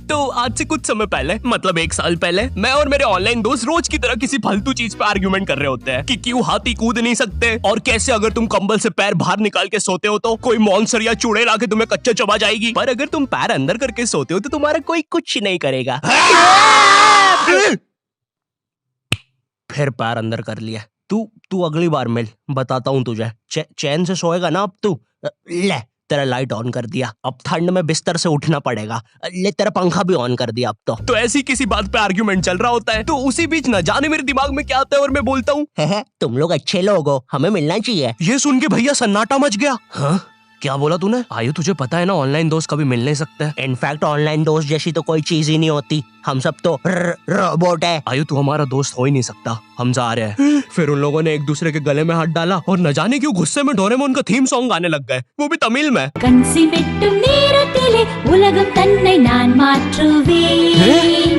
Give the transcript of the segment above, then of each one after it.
तो आज से कुछ समय पहले, मतलब 1 साल पहले, मैं और मेरे ऑनलाइन दोस्त रोज की तरह किसी फालतू चीज पे आर्ग्यूमेंट कर रहे होते हैं कि क्यों हाथी कूद नहीं सकते और कैसे अगर तुम कंबल से पैर बाहर निकाल के सोते हो तो कोई मॉन्स्टर या चुड़ैल आके तुम्हें कच्चा चबा जाएगी, पर अगर तुम पैर अंदर करके सोते हो तो तुम्हारा कोई कुछ नहीं करेगा। फिर पैर अंदर कर लिया। तू अगली बार मिल, बताता हूँ तुझे। चैन से सोएगा ना अब तू। ले तेरा लाइट ऑन कर दिया, अब ठंड में बिस्तर से उठना पड़ेगा। ले तेरा पंखा भी ऑन कर दिया अब तो ऐसी किसी बात पे आर्ग्यूमेंट चल रहा होता है, तो उसी बीच न जाने मेरे दिमाग में क्या आता है और मैं बोलता हूँ, तुम लोग अच्छे लोग हो, हमें मिलना चाहिए। ये सुन के भैया सन्नाटा मच गया। हाँ क्या बोला तूने? आयु तुझे पता है ना ऑनलाइन दोस्त कभी मिल नहीं सकते। इनफैक्ट ऑनलाइन दोस्त जैसी तो कोई चीज ही नहीं होती, हम सब तो रोबोट है। आयु तू हमारा दोस्त हो ही नहीं सकता, हम जा रहे हैं। फिर उन लोगों ने एक दूसरे के गले में हाथ डाला और न जाने क्यों गुस्से में डोरेमोन का थीम सॉन्ग गाने लग गए, वो भी तमिल में।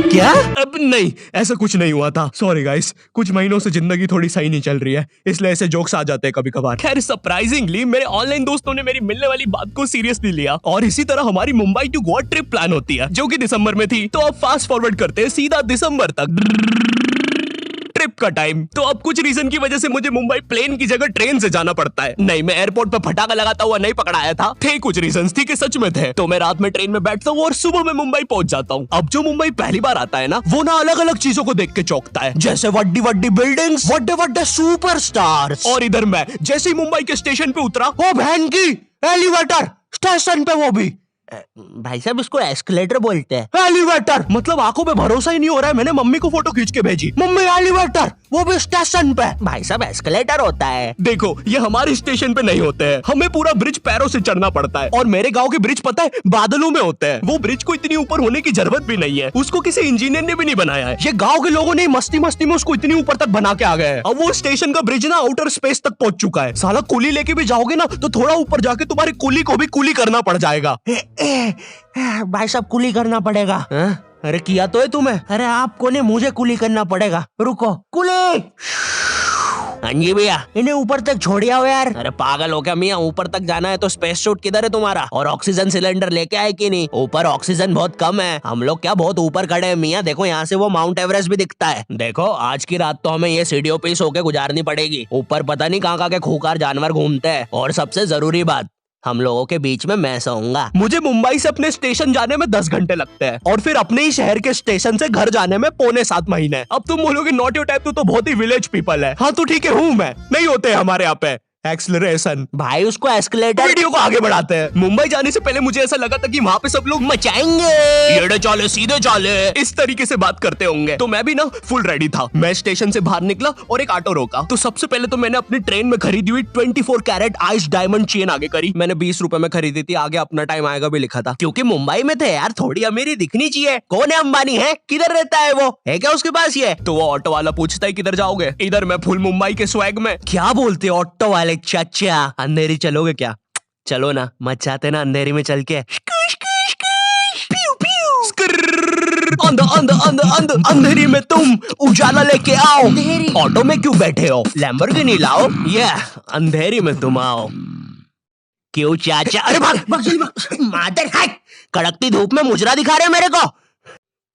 क्या? अब नहीं, ऐसा कुछ नहीं हुआ था। सॉरी गाइस, कुछ महीनों से जिंदगी थोड़ी सही नहीं चल रही है, इसलिए ऐसे जोक्स आ जाते हैं कभी कभार। खैर सरप्राइजिंगली मेरे ऑनलाइन दोस्तों ने मेरी मिलने वाली बात को सीरियसली लिया और इसी तरह हमारी Mumbai to Goa trip plan होती है, जो कि दिसंबर में थी। तो अब फास्ट फॉरवर्ड करते हैं सीधा दिसंबर तक ट्रिप का टाइम। तो अब कुछ रीजन की वजह से मुझे मुंबई प्लेन की जगह ट्रेन से जाना पड़ता है। नहीं, मैं एयरपोर्ट पर फटाका लगाता हुआ नहीं पकड़ाया था, थे कुछ रीजंस, थी कि सच में थे। तो मैं रात में ट्रेन में बैठता हूँ और सुबह में मुंबई पहुंच जाता हूँ। अब जो मुंबई पहली बार आता है ना, वो ना अलग अलग चीजों को देख के चौंकता है, जैसे वड्डी वड्डी बिल्डिंग्स, वड्डे वड्डे सुपरस्टार्स। और इधर मैं जैसे ही मुंबई के स्टेशन पे उतरा, ओ बहन की एलिवेटर स्टेशन पे, वो भी भाई साहब इसको एस्केलेटर बोलते हैं। एलिवेटर मतलब आंखों पे भरोसा ही नहीं हो रहा है। मैंने मम्मी को फोटो खींच के भेजी, मम्मी एलिवेटर, वो भी स्टेशन पे। भाई साहब एस्केलेटर होता है। देखो ये हमारे स्टेशन पे नहीं होते हैं, हमें पूरा ब्रिज पैरों से चढ़ना पड़ता है। और मेरे गांव के ब्रिज पता है बादलों में होते हैं। वो ब्रिज को इतनी ऊपर होने की जरूरत भी नहीं है, उसको किसी इंजीनियर ने भी नहीं बनाया है। ये गाँव के लोगों ने मस्ती मस्ती में उसको इतनी ऊपर तक बना के आ गए। अब वो स्टेशन का ब्रिज ना आउटर स्पेस तक पहुंच चुका है। साला कुली लेके भी जाओगे ना तो थोड़ा ऊपर जाके तुम्हारी कुली को भी कुली करना पड़ जाएगा। भाई साहब कुली करना पड़ेगा। अरे किया तो है तुम्हें। अरे आपको ने मुझे कुली करना पड़ेगा। रुको, कुली। हाँ जी भैया, इन्हें ऊपर तक छोड़िया हो यार। अरे पागल हो क्या मियाँ, ऊपर तक जाना है तो स्पेस सूट किधर है तुम्हारा? और ऑक्सीजन सिलेंडर लेके आए कि नहीं? ऊपर ऑक्सीजन बहुत कम है, हम लोग क्या बहुत ऊपर खड़े हैं मियाँ। देखो यहाँ से वो माउंट एवरेस्ट भी दिखता है। देखो आज की रात तो हमें ये सीढ़ियों पे सो के गुजारनी पड़ेगी। ऊपर पता नहीं कहाँ के खूंखार जानवर घूमते हैं। और सबसे जरूरी बात, हम लोगों के बीच में मैं सोऊंगा। मुझे मुंबई से अपने स्टेशन जाने में 10 घंटे लगते हैं और फिर अपने ही शहर के स्टेशन से घर जाने में 6.25 महीने। अब तुम बोलोगे नॉट योर टाइप, तो बहुत ही विलेज पीपल है। हाँ तो ठीक है, हूँ मैं, नहीं होते हमारे यहाँ पे एक्सेलरेशन। भाई उसको एस्केलेटर। वीडियो को आगे बढ़ाते हैं। मुंबई जाने से पहले मुझे ऐसा लगा था कि वहाँ पे सब लोग मचाएंगे, एड़े चाले सीधे चाले, इस तरीके से बात करते होंगे। तो मैं भी ना फुल रेडी था। मैं स्टेशन से बाहर निकला और एक ऑटो रोका। तो सबसे पहले तो मैंने अपनी ट्रेन में खरीदी हुई 24 कैरेट आइस डायमंड चेन आगे करी। मैंने 20 रुपए में खरीदी थी, आगे अपना टाइम आएगा भी लिखा था, क्योंकि मुंबई में थे यार, थोड़ी अमीरी दिखनी चाहिए। कौन है अंबानी? है किधर रहता है वो? है क्या उसके पास ये? तो वो ऑटो वाला पूछता है किधर जाओगे? इधर मैं फुल मुंबई के स्वैग में। क्या बोलते ऑटो वाले चाचा, अंधेरी चलोगे क्या? चलो ना, मचाते ना अंधेरी में चल के। अंधेरी में तुम उजाला लेके आओ। ऑटो में क्यों बैठे हो? लैम्बोर्गिनी लाओ। ये अंधेरी में तुम आओ। क्यों चाचा? अरे भाग मादर है, कड़कती धूप में मुजरा दिखा रहे मेरे को।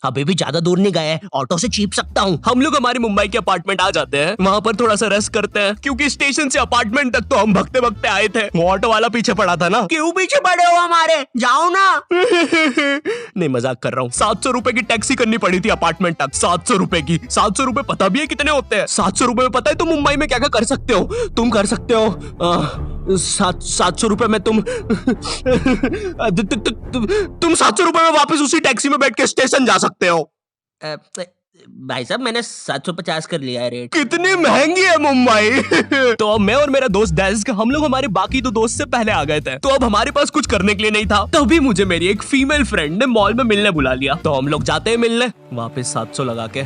अभी भी ज्यादा दूर नहीं गए, ऑटो से चीप सकता हूँ। हम लोग हमारी मुंबई के अपार्टमेंट आ जाते हैं, वहाँ पर थोड़ा सा रेस्ट करते हैं, क्योंकि स्टेशन से अपार्टमेंट तक तो हम भगते भगते आए थे। वो ऑटो वाला पीछे पड़ा था ना। क्यों पीछे पड़े हो हमारे? जाओ ना। नहीं मजाक कर रहा हूँ। 700 रुपए की टैक्सी करनी पड़ी थी अपार्टमेंट तक। 700 रुपए की। 700 रुपए पता भी है कितने होते हैं? 700 रुपए में पता है तुम मुंबई में क्या क्या कर सकते हो? तुम कर सकते हो 700 रुपए में तुम 700 रुपए में वापस उसी टैक्सी में बैठ के स्टेशन जा सकते हो। भाई साहब मैंने 750 कर लिया है रेट। कितनी महंगी है मुंबई। तो अब मैं और मेरा दोस्त डेस्क, हम लोग हमारे बाकी 2 दोस्त से पहले आ गए थे। तो अब हमारे पास कुछ करने के लिए नहीं था। तभी मुझे मेरी एक फीमेल फ्रेंड ने मॉल में मिलने बुला लिया। तो हम लोग जाते हैं मिलने, वापस 700 लगा के।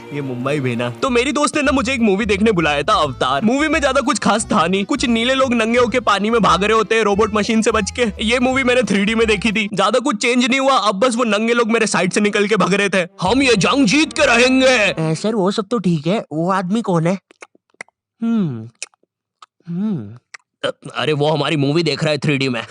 ये मुंबई भी ना। तो मेरी दोस्त ने ना मुझे एक मूवी देखने बुलाया था, अवतार। मूवी में ज्यादा कुछ खास था नहीं, कुछ नीले लोग नंगे होके पानी में भाग रहे होते हैं रोबोट मशीन से बच के। ये मूवी मैंने 3D में देखी थी, ज्यादा कुछ चेंज नहीं हुआ। अब बस वो नंगे लोग मेरे साइड से निकल के भाग रहे थे। हम ये जंग जीत के रहेंगे। सर वो सब तो ठीक है, वो आदमी कौन है? अरे वो हमारी मूवी देख रहा है 3D में।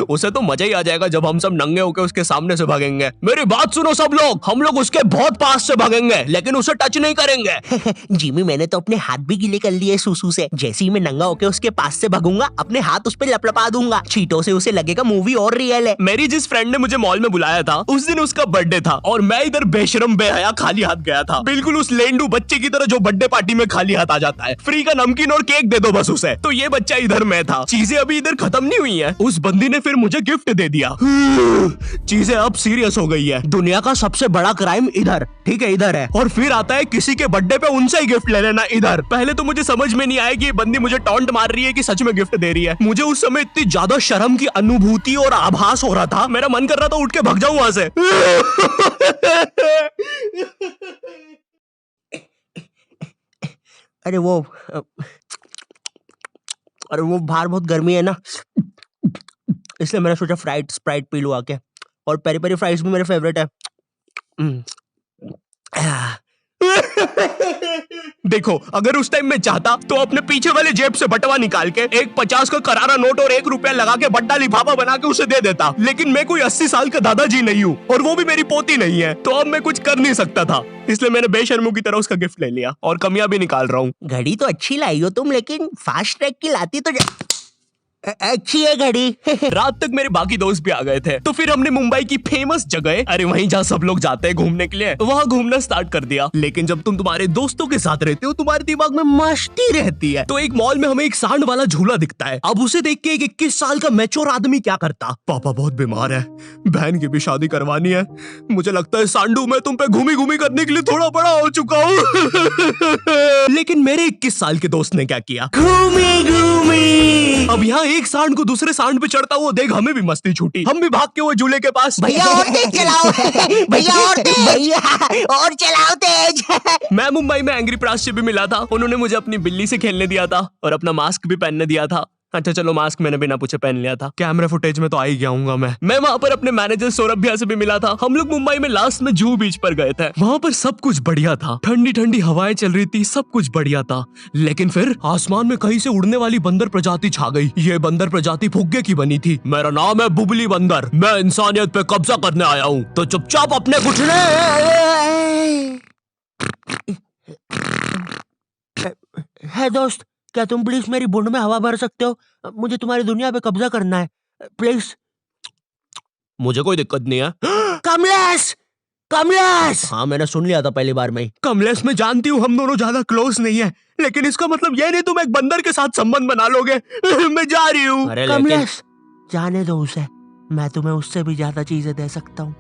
उसे तो मजा ही आ जाएगा जब हम सब नंगे होकर उसके सामने से भागेंगे। मेरी बात सुनो सब लोग, हम लोग उसके बहुत पास से भागेंगे लेकिन उसे टच नहीं करेंगे। जिमी मैंने तो अपने हाथ भी गीले कर लिए सुसु से। जैसे ही मैं नंगा होकर उसके पास से भागूंगा अपने हाथ उस पे लपलपा दूंगा, छींटों से उसे लगेगा मूवी और रियल है। मेरी जिस फ्रेंड ने मुझे मॉल में बुलाया था उस दिन उसका बर्थडे था और मैं इधर बेशरम बेहया खाली हाथ गया था, बिल्कुल उस लेंडू बच्चे की तरह जो बर्थडे पार्टी में खाली हाथ आ जाता है। फ्री का नमकीन और केक दे दो बस उसे। तो ये बच्चा इधर मैं था। चीजें अभी इधर खत्म नहीं हुई हैं। उस बंदी ने फिर मुझे गिफ्ट दे दिया। चीजें अब सीरियस हो गई है। दुनिया का सबसे बड़ा क्राइम इधर, ठीक है इधर है, और फिर आता है किसी के बर्थडे पे उनसे ही गिफ्ट ले लेना इधर। पहले तो मुझे समझ में नहीं आया कि ये बंदी मुझे टॉन्ट मार रही है कि सच में गिफ्ट दे रही है। मुझे उस समय इतनी ज्यादा शर्म की अनुभूति और आभास हो रहा था, मेरा मन कर रहा था उठ के भाग जाऊं वहां से। अरे वो बाहर बहुत गर्मी है ना, इसलिए मैंने सोचा स्प्राइट पी लूं आके। और पेरी पेरी फ्राइज भी मेरे फेवरेट है। देखो अगर उस टाइम में चाहता तो अपने पीछे वाले जेब से बटवा निकाल के एक 50 का करारा नोट और 1 रुपया लगा के बड्डा लिफाफा बना के उसे दे देता, लेकिन मैं कोई 80 साल का दादाजी नहीं हूँ और वो भी मेरी पोती नहीं है, तो अब मैं कुछ कर नहीं सकता था। इसलिए मैंने बेशर्मों की तरह उसका गिफ्ट ले लिया और कमियां भी निकाल रहा हूँ। घड़ी तो अच्छी लाई हो तुम, लेकिन फास्ट ट्रैक की लाती तो अच्छी है घड़ी। रात तक मेरे बाकी दोस्त भी आ गए थे, तो फिर हमने मुंबई की फेमस जगह, अरे वहीं जहाँ सब लोग जाते हैं घूमने के लिए, वहाँ घूमना स्टार्ट कर दिया। लेकिन जब तुम तुम्हारे दोस्तों के साथ रहते हो तुम्हारे दिमाग में मस्ती रहती है। तो एक मॉल में हमें एक सांड वाला झूला दिखता है। अब उसे देख के एक 21 साल का मैच्योर आदमी क्या करता, पापा बहुत बीमार है, बहन की भी शादी करवानी है, मुझे लगता है सांडू मैं तुम पे घूमी घूमी करने के लिए थोड़ा बड़ा हो चुका हूँ। लेकिन मेरे 21 साल के दोस्त ने क्या किया, घूमी घूमी। अब यहाँ एक सांड को दूसरे सांड पे चढ़ता हुआ देख हमें भी मस्ती छूटी। हम भी भाग के वो झूले के पास, भैया और तेज चलाओ, भैया और तेज, भैया और चलाओ तेज। मैं मुंबई में एंग्री प्रास से भी मिला था। उन्होंने मुझे अपनी बिल्ली से खेलने दिया था और अपना मास्क भी पहनने दिया था। अच्छा चलो मास्क मैंने बिना पूछे पहन लिया था, कैमरा फुटेज में तो आ ही गया हूँ मैं वहाँ पर अपने मैनेजर सौरभ भैया से भी मिला था। हम लोग मुंबई में लास्ट में जूहू बीच पर गए थे। वहाँ पर सब कुछ बढ़िया था, ठंडी ठंडी हवाएं चल रही थी, सब कुछ बढ़िया था। लेकिन फिर आसमान में कहीं से उड़ने वाली बंदर प्रजाति छा गई। ये बंदर प्रजाति फुग्गे की बनी थी। मेरा नाम है बुबली बंदर, मैं इंसानियत पे कब्जा करने आया हूँ, तो चुपचाप अपने घुटने। है दोस्त, क्या तुम प्लीज मेरी बुंड में हवा भर सकते हो? मुझे तुम्हारी दुनिया पे कब्जा करना है प्लीज। मुझे कोई दिक्कत नहीं है। कमलेश, कमलेश। हाँ मैंने सुन लिया था पहली बार में। कमलेश मैं जानती हूँ हम दोनों ज्यादा क्लोज नहीं है, लेकिन इसका मतलब ये नहीं तुम एक बंदर के साथ संबंध बना लोगे। मैं जा रही हूँ। कमलेश जाने दो उसे, मैं तुम्हें उससे भी ज्यादा चीजें दे सकता हूँ।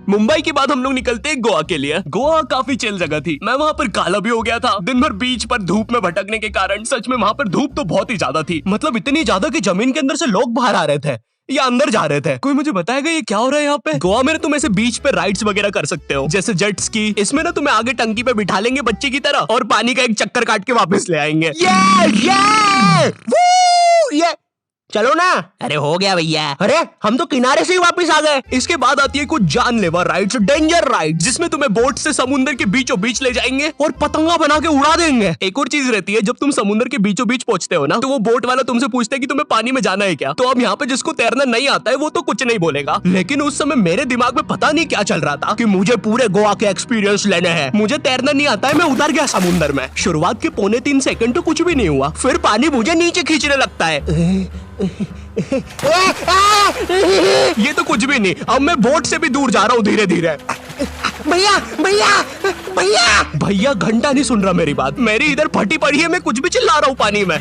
मुंबई के बाद हम लोग निकलते हैं गोवा के लिए। गोवा काफी चिल जगह थी। मैं वहाँ पर काला भी हो गया था दिन भर बीच पर धूप में भटकने के कारण। सच में वहाँ पर धूप तो बहुत ही ज्यादा थी, मतलब इतनी ज्यादा कि जमीन के अंदर से लोग बाहर आ रहे थे या अंदर जा रहे थे। कोई मुझे बताएगा ये क्या हो रहा है यहाँ पे? गोवा में तुम ऐसे बीच पे राइड्स वगैरह कर सकते हो, जैसे जेट स्की। इसमें ना तुम्हें आगे टंकी पे बिठा लेंगे बच्चे की तरह और पानी का एक चक्कर काट के वापस ले आएंगे। ये चलो ना। अरे हो गया भैया, अरे हम तो किनारे से ही वापस आ गए। इसके बाद आती है कुछ जानलेवा राइड्स, डेंजर राइड, जिसमें तुम्हें बोट से समुद्र के बीचों बीच ले जाएंगे और पतंगा बना के उड़ा देंगे। एक और चीज रहती है, जब तुम समुद्र के बीचों बीच पहुंचते हो ना, तो वो बोट वाला तुमसे पूछता है कि तुम्हें पानी में जाना है क्या। तो अब यहाँ पे जिसको तैरना नहीं आता है वो तो कुछ नहीं बोलेगा, लेकिन उस समय मेरे दिमाग में पता नहीं क्या चल रहा था कि मुझे पूरे गोवा के एक्सपीरियंस लेने हैं। मुझे तैरना नहीं आता है, मैं उतर गया समुद्र में। शुरुआत के 3.25 सेकंड तो कुछ भी नहीं हुआ, फिर पानी मुझे नीचे खींचने लगता है। ये तो कुछ भी नहीं, अब मैं बोट से भी दूर जा रहा हूँ धीरे धीरे। भैया भैया भैया भैया घंटा नहीं सुन रहा मेरी बात, मेरी इधर फटी पड़ी है, मैं कुछ भी चिल्ला रहा हूँ पानी में।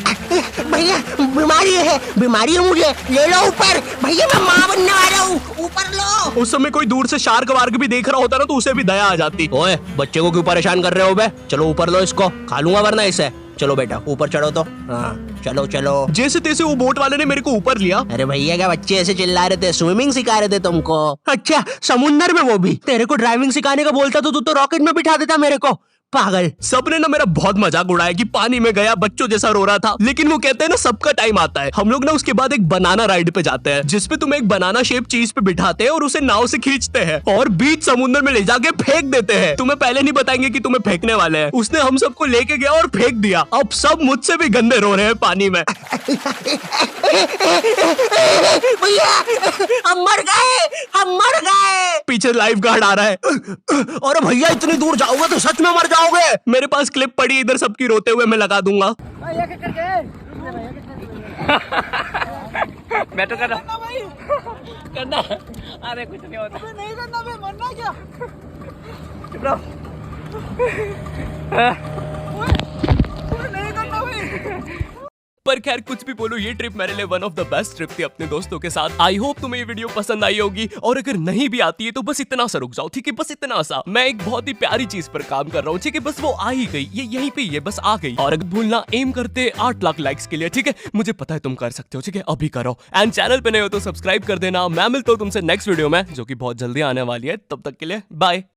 भैया बीमारी है मुझे, ले लो ऊपर। भैया मैं माँ बनने वाला हूँ, ऊपर लो। उस समय कोई दूर से शार्क वार्क भी देख रहा होता ना तो उसे भी दया आ जाती। ओए बच्चे को क्यों परेशान कर रहे हो बे? चलो ऊपर लो इसको, खा लूंगा वरना इसे। चलो बेटा ऊपर चढ़ो तो। हाँ चलो चलो। जैसे तैसे वो बोट वाले ने मेरे को ऊपर लिया। अरे भैया क्या बच्चे ऐसे चिल्ला रहे थे, स्विमिंग सिखा रहे थे तुमको? अच्छा समुंदर में, वो भी तेरे को ड्राइविंग सिखाने का बोलता तो तू तो रॉकेट में बिठा देता मेरे को। पागल। सबने ना मेरा बहुत मजाक उड़ाया कि पानी में गया बच्चों जैसा रो रहा था, लेकिन वो कहते हैं ना सबका टाइम आता है। हम लोग ना उसके बाद एक बनाना राइड पे जाते हैं, जिसपे तुम्हें एक बनाना शेप चीज पे बिठाते हैं और उसे नाव से खींचते हैं और बीच समुद्र में ले जाके फेंक देते हैं। तुम्हें पहले नहीं बताएंगे कि तुम्हें फेंकने वाले हैं। उसने हम सबको लेके गया और फेंक दिया। अब सब मुझसे भी गंदे रो रहे हैं पानी में। भैया हम मर गए, हम मर गए। पीछे लाइफ गार्ड आ रहा है। अरे भैया इतनी दूर जाओगे तो सच में मर जाओगे। मेरे पास क्लिप पड़ी इधर सबकी रोते हुए, मैं लगा दूंगा। मैं तो करना करना। अरे कुछ नहीं होता। नहीं करना भाई, मरना क्या? चुप रहो। नहीं करना भाई। पर खैर कुछ भी बोलो, ये ट्रिप मेरे लिए one of the best trip थी अपने दोस्तों के साथ। आई होप तुम्हें ये वीडियो पसंद आई होगी, और अगर नहीं भी आती है तो बस इतना सा रुक जाओ, ठीक है? बस इतना सा। मैं एक बहुत ही प्यारी चीज पर काम कर रहा हूँ, ठीक है? बस वो आ ही गई, ये यहीं पे, ये बस आ गई। और अगर भूलना एम करते 8 लाख लाइक्स के लिए, ठीक है? मुझे पता है तुम कर सकते हो, ठीक है? अभी करो। एंड चैनल पे नए हो तो सब्सक्राइब कर देना। मैं मिलता हूँ तुमसे नेक्स्ट वीडियो में, जो कि बहुत जल्दी आने वाली है। तब तक के लिए बाय।